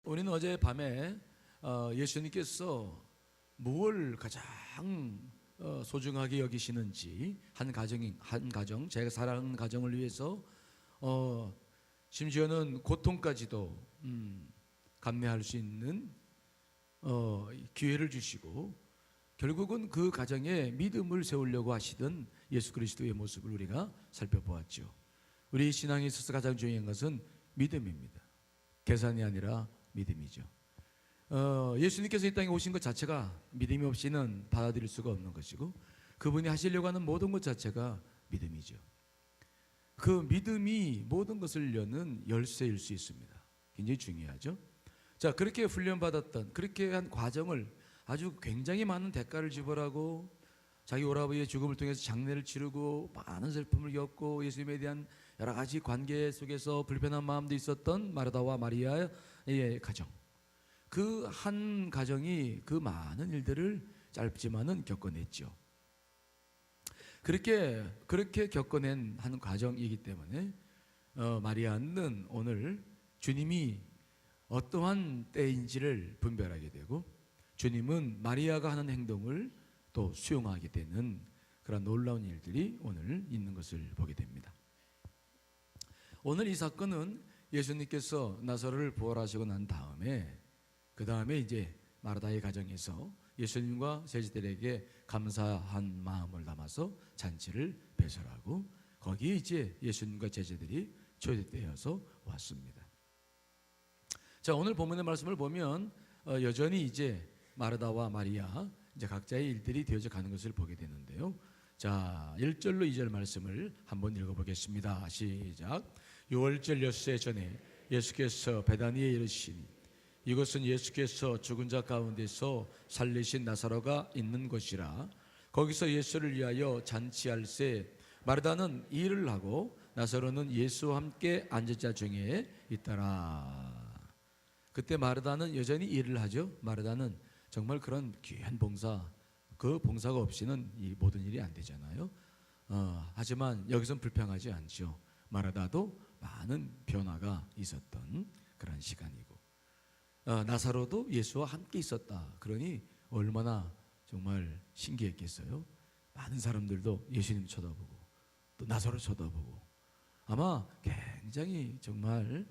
우리는 어제 밤에 예수님께서 무엇을 가장 소중하게 여기시는지 한 가정, 제가 사랑하는 가정을 위해서 심지어는 고통까지도 감내할 수 있는 기회를 주시고, 결국은 그 가정에 믿음을 세우려고 하시던 예수 그리스도의 모습을 우리가 살펴보았죠. 우리 신앙에 있어서 가장 중요한 것은 믿음입니다. 계산이 아니라 믿음이죠. 예수님께서 이 땅에 오신 것 자체가 믿음이 없이는 받아들일 수가 없는 것이고, 그분이 하시려고 하는 모든 것 자체가 믿음이죠. 그 믿음이 모든 것을 여는 열쇠일 수 있습니다. 굉장히 중요하죠. 자, 그렇게 훈련받았던, 그렇게 한 과정을 아주 굉장히 많은 대가를 지불하고 자기 오라버니의 죽음을 통해서 장례를 치르고 많은 슬픔을 겪고 예수님에 대한 여러 가지 관계 속에서 불편한 마음도 있었던 마르다와 마리아의 가정, 그 한 가정이 그 많은 일들을 짧지만은 겪어냈죠. 그렇게 겪어낸 한 가정이기 때문에 마리아는 오늘 주님이 어떠한 때인지를 분별하게 되고, 주님은 마리아가 하는 행동을 또 수용하게 되는 그런 놀라운 일들이 오늘 있는 것을 보게 됩니다. 오늘 이 사건은 예수님께서 나사로를 부활하시고 난 다음에, 그 다음에 이제 마르다의 가정에서 예수님과 제자들에게 감사한 마음을 담아서 잔치를 배설하고, 거기에 이제 예수님과 제자들이 초대되어서 왔습니다. 자, 오늘 본문의 말씀을 보면 여전히 이제 마르다와 마리아 이제 각자의 일들이 되어져 가는 것을 보게 되는데요. 자, 1절로 2절 말씀을 한번 읽어보겠습니다. 시작. 6월절 엿새 전에 예수께서 베다니에 이르시니, 이것은 예수께서 죽은 자 가운데서 살리신 나사로가 있는 곳이라. 거기서 예수를 위하여 잔치할새 마르다는 일을 하고 나사로는 예수와 함께 앉은 자 중에 있더라. 그때 마르다는 여전히 일을 하죠. 마르다는 정말 그런 귀한 봉사, 그 봉사가 없이는 이 모든 일이 안 되잖아요. 하지만 여기선 불평하지 않죠. 마르다도 많은 변화가 있었던 그런 시간이고, 나사로도 예수와 함께 있었다. 그러니 얼마나 정말 신기했겠어요. 많은 사람들도 예수님 쳐다보고 또 나사로 쳐다보고, 아마 굉장히 정말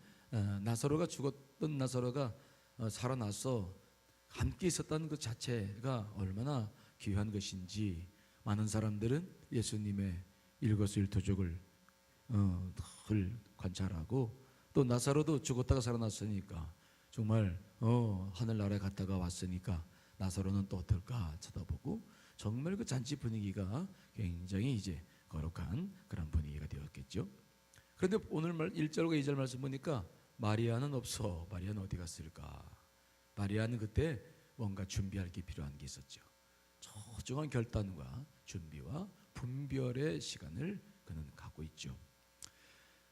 나사로가 죽었던 나사로가 살아나서 함께 있었다는 것 자체가 얼마나 귀한 것인지, 많은 사람들은 예수님의 일거수일투족을 늘 관찰하고, 또 나사로도 죽었다가 살아났으니까 정말 하늘나라에 갔다가 왔으니까 나사로는 또 어떨까 쳐다보고, 정말 그 잔치 분위기가 굉장히 이제 거룩한 그런 분위기가 되었겠죠. 그런데 오늘 1절과 2절 말씀 보니까 마리아는 없어. 마리아는 어디 갔을까? 마리아는 그때 뭔가 준비할 게 필요한 게 있었죠. 소중한 결단과 준비와 분별의 시간을 그는 갖고 있죠.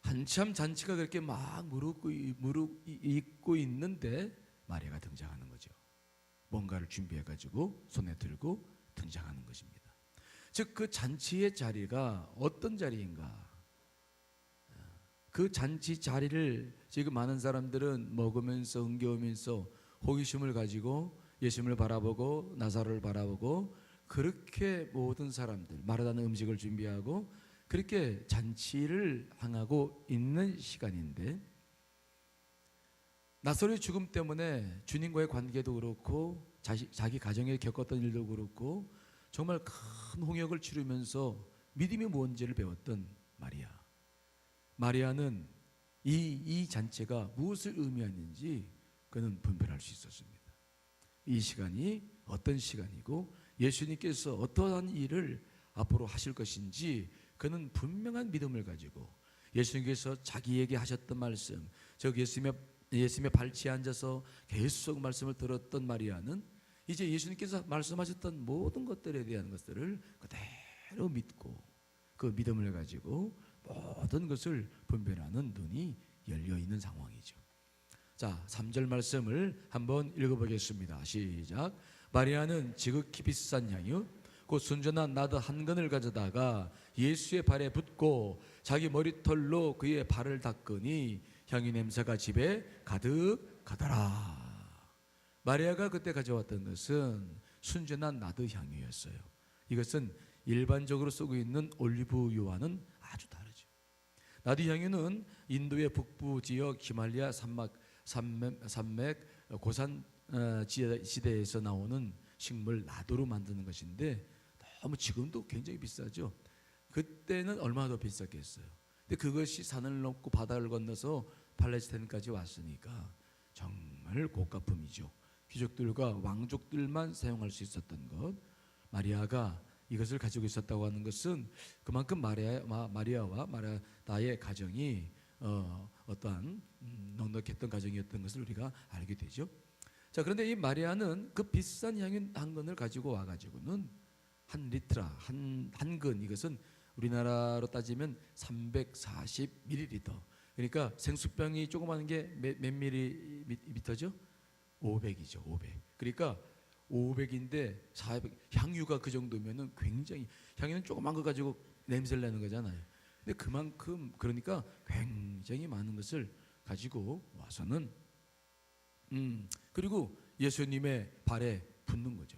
한참 잔치가 그렇게 막 무르익고 있는데 마리아가 등장하는 거죠. 뭔가를 준비해가지고 손에 들고 등장하는 것입니다. 즉, 그 잔치의 자리가 어떤 자리인가? 그 잔치 자리를 지금 많은 사람들은 먹으면서 흥겨우면서 호기심을 가지고 예수님을 바라보고 나사로를 바라보고, 그렇게 모든 사람들 마르다는 음식을 준비하고 그렇게 잔치를 향하고 있는 시간인데, 나사로의 죽음 때문에 주님과의 관계도 그렇고 자기 가정에 겪었던 일도 그렇고 정말 큰 홍역을 치르면서 믿음이 뭔지를 배웠던 마리아는 이 잔치가 무엇을 의미하는지 그는 분별할 수 있었습니다. 이 시간이 어떤 시간이고 예수님께서 어떠한 일을 앞으로 하실 것인지 그는 분명한 믿음을 가지고, 예수님께서 자기에게 하셨던 말씀, 즉 예수님의 발치에 앉아서 계속 말씀을 들었던 마리아는 이제 예수님께서 말씀하셨던 모든 것들에 대한 것들을 그대로 믿고 그 믿음을 가지고 모든 것을 분별하는 눈이 열려 있는 상황이죠. 자, 3절 말씀을 한번 읽어보겠습니다. 시작. 마리아는 지극히 비싼 향유 곧 순전한 나드 한 근을 가져다가 예수의 발에 붓고 자기 머리털로 그의 발을 닦으니 향유 냄새가 집에 가득 가더라. 마리아가 그때 가져왔던 것은 순전한 나드 향유였어요. 이것은 일반적으로 쓰고 있는 올리브유와는 아주 다르죠. 나드 향유는 인도의 북부 지역 히말라야 산맥 고산 지대에서 나오는 식물 나도로 만드는 것인데 너무 지금도 굉장히 비싸죠. 그때는 얼마나 더 비쌌겠어요. 근데 그것이 산을 넘고 바다를 건너서 팔레스타인까지 왔으니까 정말 고가품이죠. 귀족들과 왕족들만 사용할 수 있었던 것. 마리아가 이것을 가지고 있었다고 하는 것은 그만큼 마리아와 나의 가정이 어떠한 넉넉했던 가정이었던 것을 우리가 알게 되죠. 자, 그런데 이 마리아는 그 비싼 향유 한 근을 가지고 와가지고는 한 리트라 한 근, 이것은 우리나라로 따지면 340ml. 그러니까 생수병이 조그마한 게 몇 밀리미터죠? 500이죠. 500. 그러니까 500인데 400, 향유가 그 정도면은 굉장히, 향유는 조그만 거 가지고 냄새를 내는 거잖아요. 근데 그만큼, 그러니까 굉장히 많은 것을 가지고 와서는 그리고 예수님의 발에 붓는 거죠.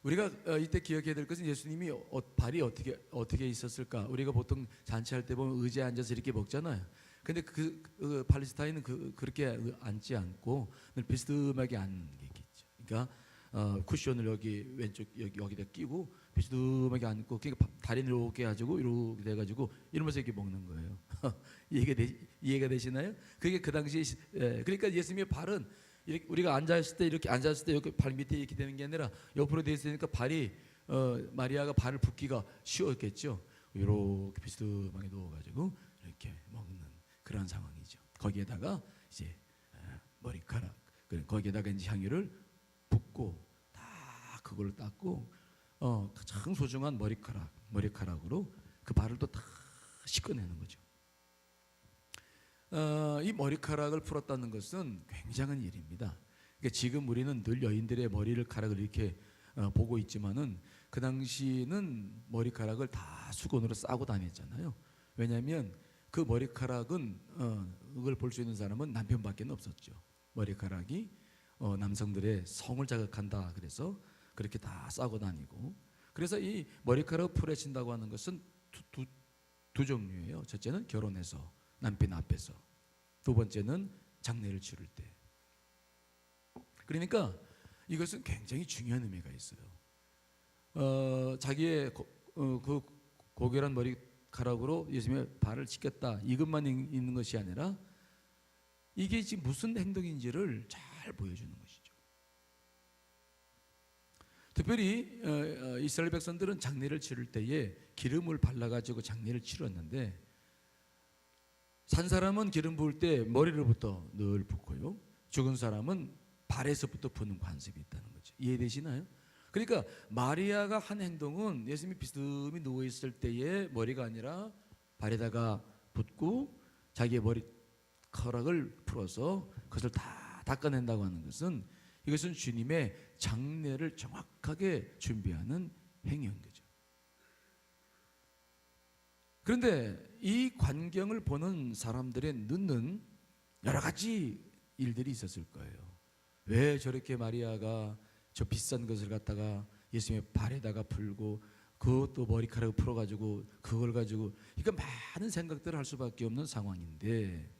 우리가 이때 기억해야 될 것은 예수님이 발이 어떻게 있었을까? 우리가 보통 잔치할 때 보면 의자에 앉아서 이렇게 먹잖아요. 근데 팔레스타인은 그렇게 앉지 않고 늘 비스듬하게 앉는 게 있겠죠. 그러니까 쿠션을 여기 왼쪽 여기다 끼고 비스듬하게 앉고, 그러니까 다리를 이렇게 가지고 이렇게 돼가지고 이러면서 이렇게 먹는 거예요. 이해가 되시나요? 그게 그 당시 그러니까 예수님의 발은 이렇게 우리가 앉았을 때 이렇게 발 밑에 이렇게 되는 게 아니라 옆으로 돼 있으니까 발이 마리아가 발을 붓기가 쉬웠겠죠. 이렇게 비스듬하게 누워가지고 이렇게 먹는 그런 상황이죠. 거기에다가 이제 머리카락, 거기에다가 이제 향유를 붓고 다 그걸로 닦고 가장 소중한 머리카락으로 그 발을 또 다 씻어내는 거죠. 이 머리카락을 풀었다는 것은 굉장한 일입니다. 그러니까 지금 우리는 늘 여인들의 머리카락을 이렇게 보고 있지만은 그 당시는 머리카락을 다 수건으로 싸고 다녔잖아요. 왜냐하면 그 머리카락은 그걸 볼 수 있는 사람은 남편밖에 없었죠. 머리카락이 남성들의 성을 자극한다 그래서 그렇게 다 싸고 다니고, 그래서 이 머리카락을 풀어진다고 하는 것은 두 종류예요. 첫째는 결혼해서 남편 앞에서, 두 번째는 장례를 치를 때. 그러니까 이것은 굉장히 중요한 의미가 있어요. 자기의 그 고결한 머리카락으로 예수님의 발을 씻겼다, 이것만 있는 것이 아니라 이게 지금 무슨 행동인지를 잘 보여주는 것이죠. 특별히 이스라엘 백성들은 장례를 치를 때에 기름을 발라가지고 장례를 치렀는데, 산 사람은 기름 부을 때 머리로부터 늘 붓고요, 죽은 사람은 발에서부터 부는 관습이 있다는 거죠. 이해되시나요? 그러니까 마리아가 한 행동은 예수님이 비스듬히 누워 있을 때의 머리가 아니라 발에다가 붓고 자기의 머리카락을 풀어서 그것을 다 닦아낸다고 하는 것은, 이것은 주님의 장례를 정확하게 준비하는 행위인 거죠. 그런데 이 광경을 보는 사람들의 눈은 여러 가지 일들이 있었을 거예요. 왜 저렇게 마리아가 저 비싼 것을 갖다가 예수님의 발에다가 풀고 그것도 머리카락을 풀어가지고 그걸 가지고, 그러니까 많은 생각들을 할 수밖에 없는 상황인데,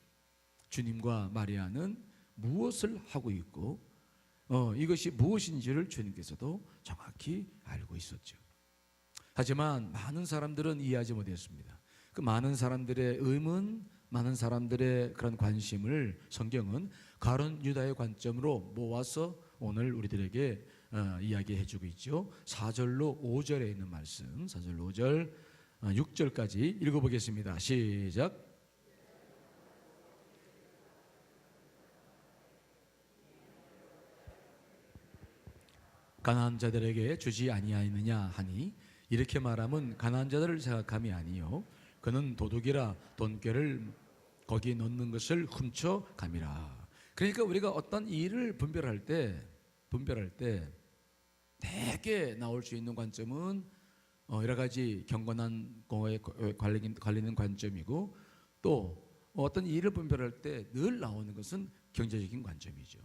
주님과 마리아는 무엇을 하고 있고 이것이 무엇인지를 주님께서도 정확히 알고 있었죠. 하지만 많은 사람들은 이해하지 못했습니다. 그 많은 사람들의 의문, 많은 사람들의 그런 관심을 성경은 가룟 유다의 관점으로 모아서 오늘 우리들에게 이야기해주고 있죠. 4절로 5절에 있는 말씀, 4절, 5절, 6절까지 읽어보겠습니다. 시작. 가난한 자들에게 주지 아니하느냐 하니, 이렇게 말하면 가난한 자들을 생각함이 아니요 그는 도둑이라 돈꾀를 거기에 넣는 것을 훔쳐 감이라. 그러니까 우리가 어떤 일을 분별할 때 대개 나올 수 있는 관점은 여러 가지 경건한 거에 관련된 관점이고, 또 어떤 일을 분별할 때 늘 나오는 것은 경제적인 관점이죠.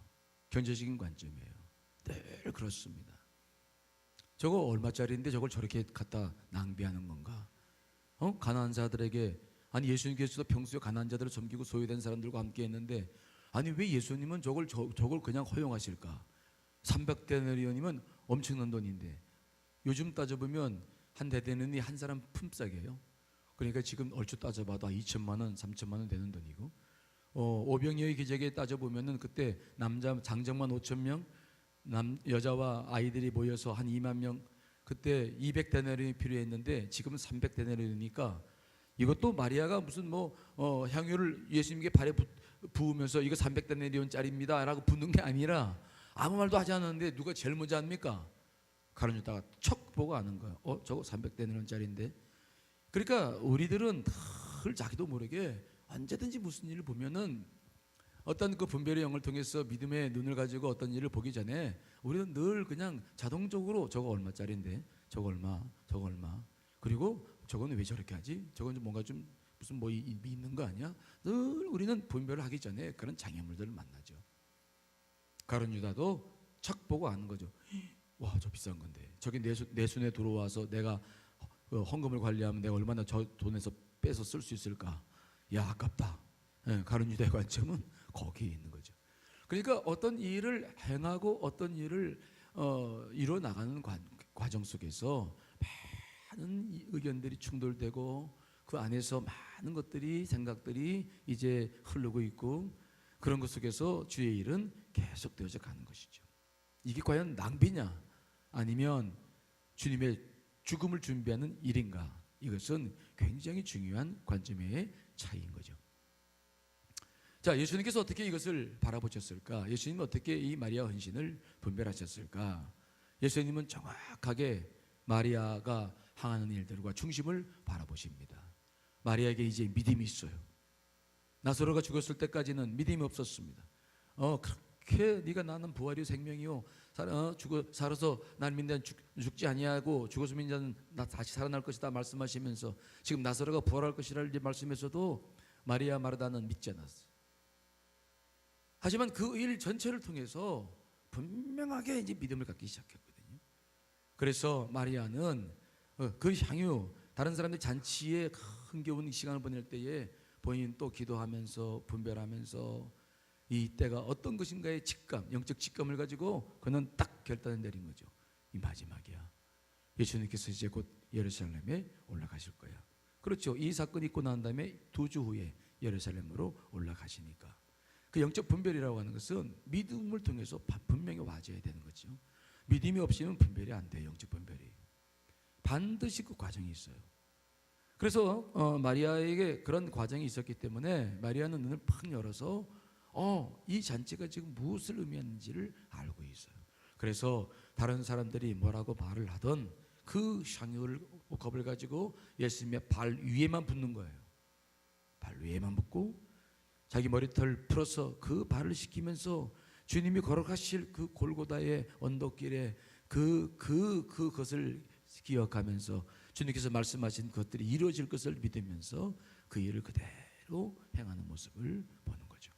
경제적인 관점이에요. 늘 그렇습니다. 저거 얼마짜리인데 저걸 저렇게 갖다 낭비하는 건가? 가난한 자들에게, 아니 예수님께서도 평소에 가난한 자들을 섬기고 소외된 사람들과 함께 했는데, 아니 왜 예수님은 저걸 그냥 허용하실까? 300데나리온이면 엄청난 돈인데, 요즘 따져보면 한 대대는이 한 사람 품삯이에요. 그러니까 지금 얼추 따져봐도 2천만 원, 3천만 원 되는 돈이고, 오병이어의 기적에 따져보면은 그때 남자 장정만 5천 명, 여자와 아이들이 모여서 한 2만 명, 그때 200데나리온이 필요했는데 지금은 300데나리온이니까, 이것도 마리아가 무슨 향유를 예수님께 발에 부으면서 이거 300데나리온짜리입니다 라고 붓는 게 아니라, 아무 말도 하지 않았는데 누가 제일 먼저 합니까? 가룟 유다가 척 보고 아는 거예요. 저거 300데나리온짜리인데. 그러니까 우리들은 늘 자기도 모르게 언제든지 무슨 일을 보면은 어떤 그 분별의 영을 통해서 믿음의 눈을 가지고 어떤 일을 보기 전에 우리는 늘 그냥 자동적으로 저거 얼마짜리인데, 저거 얼마, 저거 얼마, 그리고 저거는 왜 저렇게 하지? 저건 뭔가 좀 무슨 있는 거 아니야? 늘 우리는 분별을 하기 전에 그런 장애물들을 만나죠. 가룟 유다도 척 보고 아는 거죠. 와, 저 비싼 건데 저게 내 손에 들어와서 내가 헌금을 관리하면 내가 얼마나 저 돈에서 빼서 쓸 수 있을까? 야, 아깝다. 가룟 유다의 관점은 거기에 있는 거죠. 그러니까 어떤 일을 행하고 어떤 일을 이뤄 나가는 과정 속에서 많은 의견들이 충돌되고 그 안에서 많은 것들이, 생각들이 이제 흐르고 있고, 그런 것 속에서 주의 일은 계속되어져 가는 것이죠. 이게 과연 낭비냐 아니면 주님의 죽음을 준비하는 일인가, 이것은 굉장히 중요한 관점의 차이인 거죠. 자, 예수님께서 어떻게 이것을 바라보셨을까? 예수님은 어떻게 이 마리아 헌신을 분별하셨을까? 예수님은 정확하게 마리아가 항하는 일들과 중심을 바라보십니다. 마리아에게 이제 믿음이 있어요. 나사로가 죽었을 때까지는 믿음이 없었습니다. 그렇게 네가 나는 부활이요 생명이요, 살아서 날 믿는 죽지 아니하고 죽어서 믿는 자는 나 다시 살아날 것이다 말씀하시면서, 지금 나사로가 부활할 것이라 말씀에서도 마리아 마르다는 믿지 않았어요. 하지만 그 일 전체를 통해서 분명하게 이제 믿음을 갖기 시작했거든요. 그래서 마리아는 그 향유, 다른 사람들이 잔치에 흥겨운 시간을 보낼 때에 본인 또 기도하면서 분별하면서 이 때가 어떤 것인가의 직감, 영적 직감을 가지고 그는 딱 결단을 내린 거죠. 이 마지막이야. 예수님께서 이제 곧 예루살렘에 올라가실 거야. 그렇죠. 이 사건이 있고 난 다음에 2주 후에 예루살렘으로 올라가시니까, 그 영적 분별이라고 하는 것은 믿음을 통해서 분명히 와줘야 되는 거죠. 믿음이 없이는 분별이 안 돼요. 영적 분별이 반드시 그 과정이 있어요. 그래서 마리아에게 그런 과정이 있었기 때문에 마리아는 눈을 팍 열어서 이 잔치가 지금 무엇을 의미하는지를 알고 있어요. 그래서 다른 사람들이 뭐라고 말을 하던 그 향유를 컵을 가지고 예수님의 발 위에만 붓는 거예요. 발 위에만 붓고 자기 머리털 풀어서 그 발을 씻기면서 주님이 걸어가실 그 골고다의 언덕길에 그것을 기억하면서 주님께서 말씀하신 것들이 이루어질 것을 믿으면서 그 일을 그대로 행하는 모습을 보는 거죠.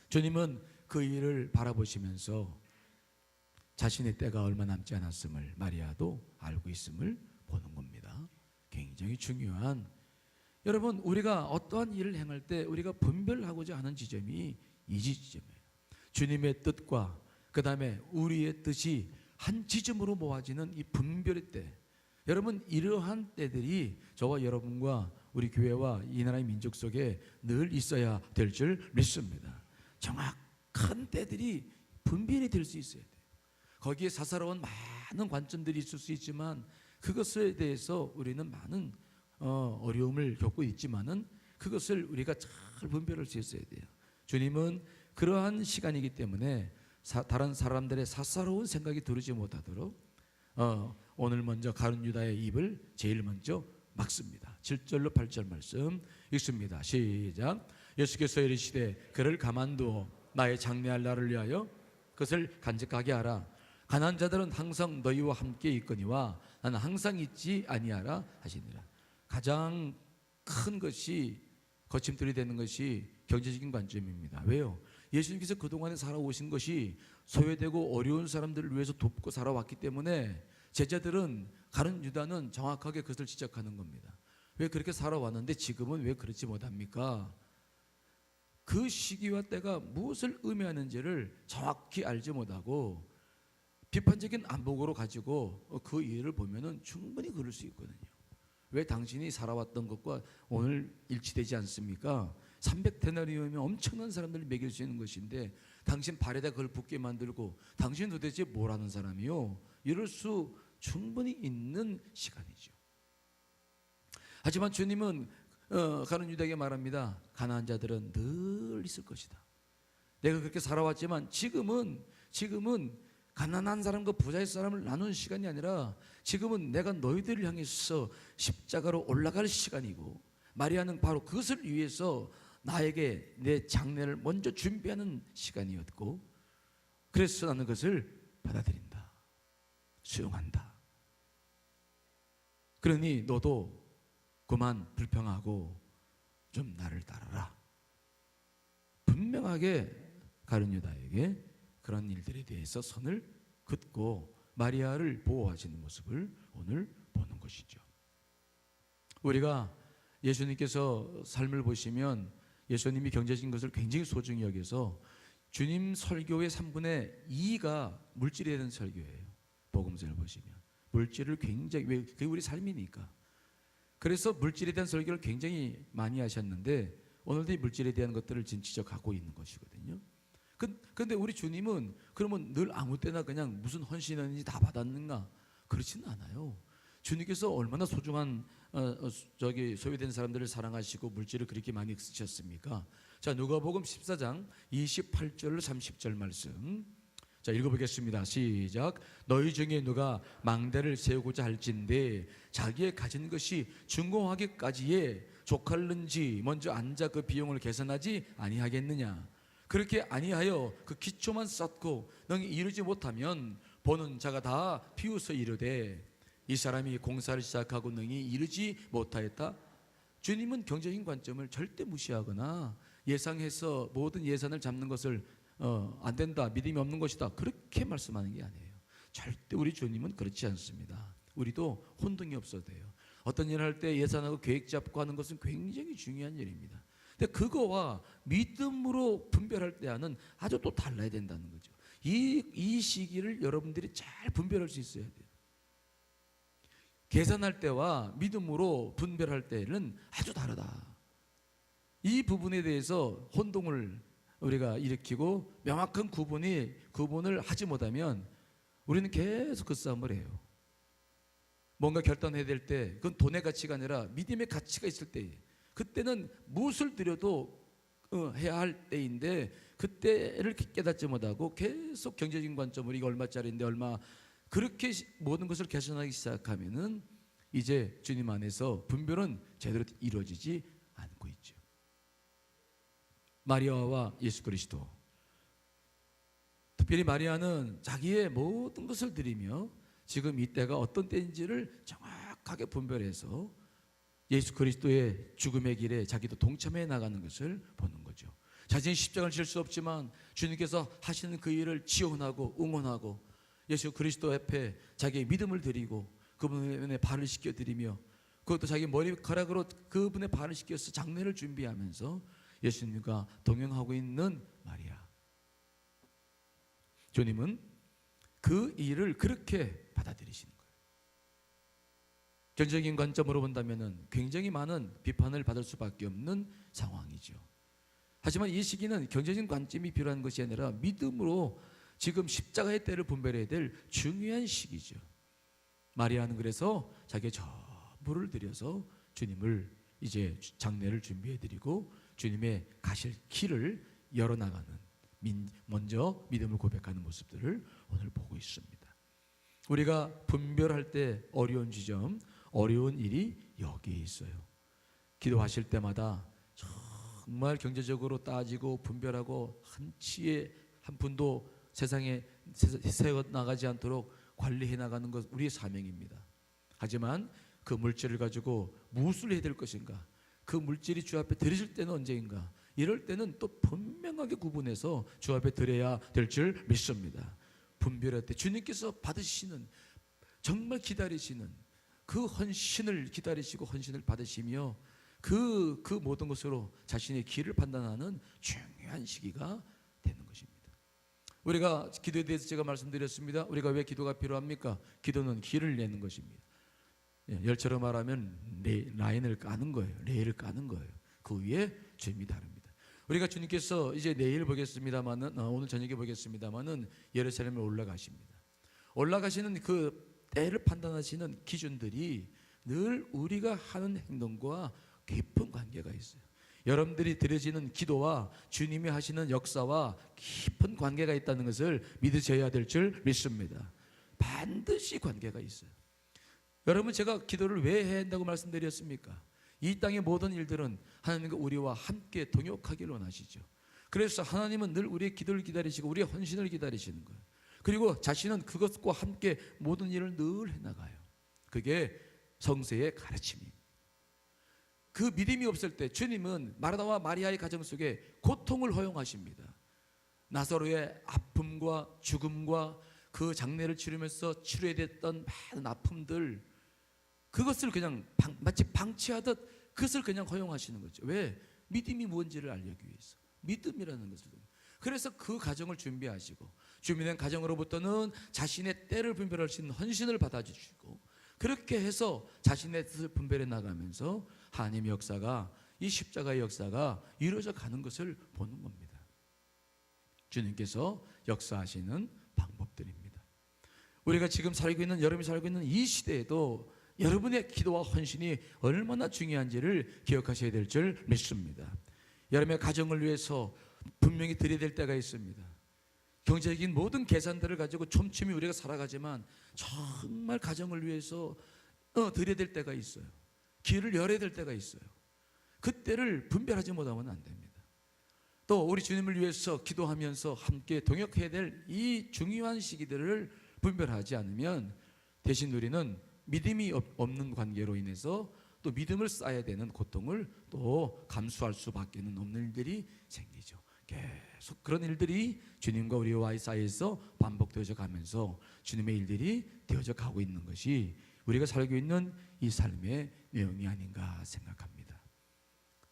주님은 그 일을 바라보시면서 자신의 때가 얼마 남지 않았음을 마리아도 알고 있음을 보는 겁니다. 굉장히 중요한, 여러분, 우리가 어떠한 일을 행할 때 우리가 분별하고자 하는 지점이 이 지점이에요. 주님의 뜻과 그 다음에 우리의 뜻이 한 지점으로 모아지는 이 분별의 때, 여러분, 이러한 때들이 저와 여러분과 우리 교회와 이 나라의 민족 속에 늘 있어야 될 줄 믿습니다. 정확한 때들이 분별이 될 수 있어야 돼요. 거기에 사사로운 많은 관점들이 있을 수 있지만 그것에 대해서 우리는 많은 어려움을 겪고 있지만은 그것을 우리가 잘 분별할 수 있어야 돼요. 주님은 그러한 시간이기 때문에 다른 사람들의 사사로운 생각이 들지 못하도록 오늘 먼저 가룟 유다의 입을 제일 먼저 막습니다. 7절로 8절 말씀 읽습니다. 시작. 예수께서 이르시되 그를 가만두어 나의 장래할 날을 위하여 그것을 간직하게 하라. 가난한 자들은 항상 너희와 함께 있거니와 나는 항상 있지 아니하라 하시니라. 가장 큰 것이 거침돌이 되는 것이 경제적인 관점입니다. 왜요? 예수님께서 그동안에 살아오신 것이 소외되고 어려운 사람들을 위해서 돕고 살아왔기 때문에 제자들은, 가룟 유다는 정확하게 그것을 지적하는 겁니다. 왜 그렇게 살아왔는데 지금은 왜 그렇지 못합니까? 그 시기와 때가 무엇을 의미하는지를 정확히 알지 못하고 비판적인 안목으로 가지고 그 일을 보면은 충분히 그럴 수 있거든요. 왜 당신이 살아왔던 것과 오늘 일치되지 않습니까? 300데나리온이면 엄청난 사람들을 먹일 수 있는 것인데 당신 발에다 그걸 붙게 만들고 당신 도대체 뭘 하는 사람이요? 이럴 수 충분히 있는 시간이죠. 하지만 주님은 가룟 유다에게 말합니다. 가난한 자들은 늘 있을 것이다. 내가 그렇게 살아왔지만 지금은 가난한 사람과 부자의 사람을 나누는 시간이 아니라 지금은 내가 너희들을 향해서 십자가로 올라갈 시간이고, 마리아는 바로 그것을 위해서 나에게 내 장례를 먼저 준비하는 시간이었고, 그래서 나는 그것을 받아들인다, 수용한다. 그러니 너도 그만 불평하고 좀 나를 따르라. 분명하게 가룟 유다에게 그런 일들에 대해서 선을 긋고 마리아를 보호하시는 모습을 오늘 보는 것이죠. 우리가 예수님께서 삶을 보시면 예수님이 경제적인 것을 굉장히 소중히 여겨서 주님 설교의 3분의 2가 물질에 대한 설교예요. 복음서를 보시면 물질을 굉장히, 왜? 그게 우리 삶이니까. 그래서 물질에 대한 설교를 굉장히 많이 하셨는데 오늘도 이 물질에 대한 것들을 지금 지적하고 있는 것이거든요. 근데 우리 주님은 그러면 늘 아무 때나 그냥 무슨 헌신했는지 다 받았는가? 그렇지는 않아요. 주님께서 얼마나 소중한 소외된 사람들을 사랑하시고 물질을 그렇게 많이 쓰셨습니까? 자, 누가복음 14장 28절 30절 말씀. 자, 읽어보겠습니다. 시작. 너희 중에 누가 망대를 세우고자 할진대 자기의 가진 것이 준공하기까지에 족할는지 먼저 앉아 그 비용을 계산하지 아니하겠느냐? 그렇게 아니하여 그 기초만 쌓고 능히 이루지 못하면 보는 자가 다 비웃어 이르되 이 사람이 공사를 시작하고 능히 이루지 못하였다. 주님은 경제적인 관점을 절대 무시하거나 예상해서 모든 예산을 잡는 것을 안 된다, 믿음이 없는 것이다, 그렇게 말씀하는 게 아니에요. 절대 우리 주님은 그렇지 않습니다. 우리도 혼동이 없어도 돼요. 어떤 일을 할 때 예산하고 계획 잡고 하는 것은 굉장히 중요한 일입니다. 근데 그거와 믿음으로 분별할 때와는 아주 또 달라야 된다는 거죠. 이 시기를 여러분들이 잘 분별할 수 있어야 돼요. 계산할 때와 믿음으로 분별할 때는 아주 다르다. 이 부분에 대해서 혼동을 우리가 일으키고 명확한 구분을 하지 못하면 우리는 계속 그 싸움을 해요. 뭔가 결단해야 될 때 그건 돈의 가치가 아니라 믿음의 가치가 있을 때, 그때는 무엇을 드려도 해야 할 때인데 그때를 깨닫지 못하고 계속 경제적인 관점으로 이거 얼마짜리인데 얼마, 그렇게 모든 것을 계산하기 시작하면은 이제 주님 안에서 분별은 제대로 이루어지지 않고 있죠. 마리아와 예수 그리스도, 특별히 마리아는 자기의 모든 것을 드리며 지금 이때가 어떤 때인지를 정확하게 분별해서 예수 그리스도의 죽음의 길에 자기도 동참해 나가는 것을 보는 거죠. 자신이 십자가를 질 수 없지만 주님께서 하시는 그 일을 지원하고 응원하고 예수 그리스도 앞에 자기의 믿음을 드리고 그분의 발을 씻겨드리며, 그것도 자기 머리카락으로 그분의 발을 씻겨서 장례를 준비하면서 예수님과 동행하고 있는 마리아. 주님은 그 일을 그렇게 받아들이시는 거예요. 경제적인 관점으로 본다면 굉장히 많은 비판을 받을 수밖에 없는 상황이죠. 하지만 이 시기는 경제적인 관점이 필요한 것이 아니라 믿음으로 지금 십자가의 때를 분별해야 될 중요한 시기죠. 마리아는 그래서 자기의 전부를 들여서 주님을 이제 장례를 준비해드리고 주님의 가실 길을 열어나가는, 먼저 믿음을 고백하는 모습들을 오늘 보고 있습니다. 우리가 분별할 때 어려운 지점, 어려운 일이 여기에 있어요. 기도하실 때마다 정말 경제적으로 따지고 분별하고 한치의 한 푼도 세상에 세워 나가지 않도록 관리해 나가는 것 우리의 사명입니다. 하지만 그 물질을 가지고 무엇을 해야 될 것인가, 그 물질이 주 앞에 드려질 때는 언제인가? 이럴 때는 또 분명하게 구분해서 주 앞에 드려야 될 줄 믿습니다. 분별할 때 주님께서 받으시는, 정말 기다리시는 그 헌신을 기다리시고 헌신을 받으시며 그 모든 것으로 자신의 길을 판단하는 중요한 시기가 되는 것입니다. 우리가 기도에 대해서 제가 말씀드렸습니다. 우리가 왜 기도가 필요합니까? 기도는 길을 내는 것입니다. 열처럼 말하면 라인을 까는 거예요. 레일을 까는 거예요. 그 위에 주님이 다릅니다. 우리가 주님께서 이제 내일 보겠습니다만은, 오늘 저녁에 보겠습니다만은 예루살렘에 올라가십니다. 올라가시는 그 때를 판단하시는 기준들이 늘 우리가 하는 행동과 깊은 관계가 있어요. 여러분들이 드려지는 기도와 주님이 하시는 역사와 깊은 관계가 있다는 것을 믿으셔야 될 줄 믿습니다. 반드시 관계가 있어요. 여러분, 제가 기도를 왜 해야 한다고 말씀드렸습니까? 이 땅의 모든 일들은 하나님과 우리와 함께 동역하기를 원하시죠. 그래서 하나님은 늘 우리의 기도를 기다리시고 우리의 헌신을 기다리시는 거예요. 그리고 자신은 그것과 함께 모든 일을 늘 해나가요. 그게 성서의 가르침입니다. 그 믿음이 없을 때 주님은 마르다와 마리아의 가정 속에 고통을 허용하십니다. 나사로의 아픔과 죽음과 그 장례를 치르면서 치료해야 됐던 많은 아픔들, 그것을 그냥 마치 방치하듯 그것을 그냥 허용하시는 거죠. 왜? 믿음이 뭔지를 알기 위해서. 믿음이라는 것을. 그래서 그 가정을 준비하시고 준비된 가정으로부터는 자신의 때를 분별할 수 있는 헌신을 받아주시고, 그렇게 해서 자신의 뜻을 분별해 나가면서 하나님의 역사가, 이 십자가의 역사가 이루어져 가는 것을 보는 겁니다. 주님께서 역사하시는 방법들입니다. 우리가 지금 살고 있는, 여러분이 살고 있는 이 시대에도 여러분의 기도와 헌신이 얼마나 중요한지를 기억하셔야 될 줄 믿습니다. 여러분의 가정을 위해서 분명히 드려야 될 때가 있습니다. 경제적인 모든 계산들을 가지고 촘촘히 우리가 살아가지만 정말 가정을 위해서 드려야 될 때가 있어요. 길을 열어야 될 때가 있어요. 그때를 분별하지 못하면 안 됩니다. 또 우리 주님을 위해서 기도하면서 함께 동역해야 될 이 중요한 시기들을 분별하지 않으면 대신 우리는 믿음이 없는 관계로 인해서 또 믿음을 쌓아야 되는 고통을 또 감수할 수밖에 없는 일들이 생기죠. 계속 그런 일들이 주님과 우리와의 사이에서 반복되어져 가면서 주님의 일들이 되어져 가고 있는 것이 우리가 살고 있는 이 삶의 내용이 아닌가 생각합니다.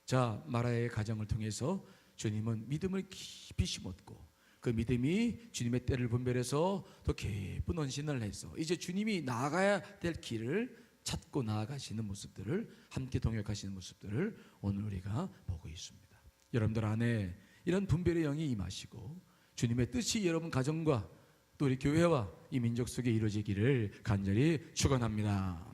자, 마라의 가정을 통해서 주님은 믿음을 깊이 심었고, 그 믿음이 주님의 때를 분별해서 더 깊은 헌신을 해서 이제 주님이 나아가야 될 길을 찾고 나아가시는 모습들을, 함께 동역하시는 모습들을 오늘 우리가 보고 있습니다. 여러분들 안에 이런 분별의 영이 임하시고 주님의 뜻이 여러분 가정과 또 우리 교회와 이 민족 속에 이루어지기를 간절히 축원합니다.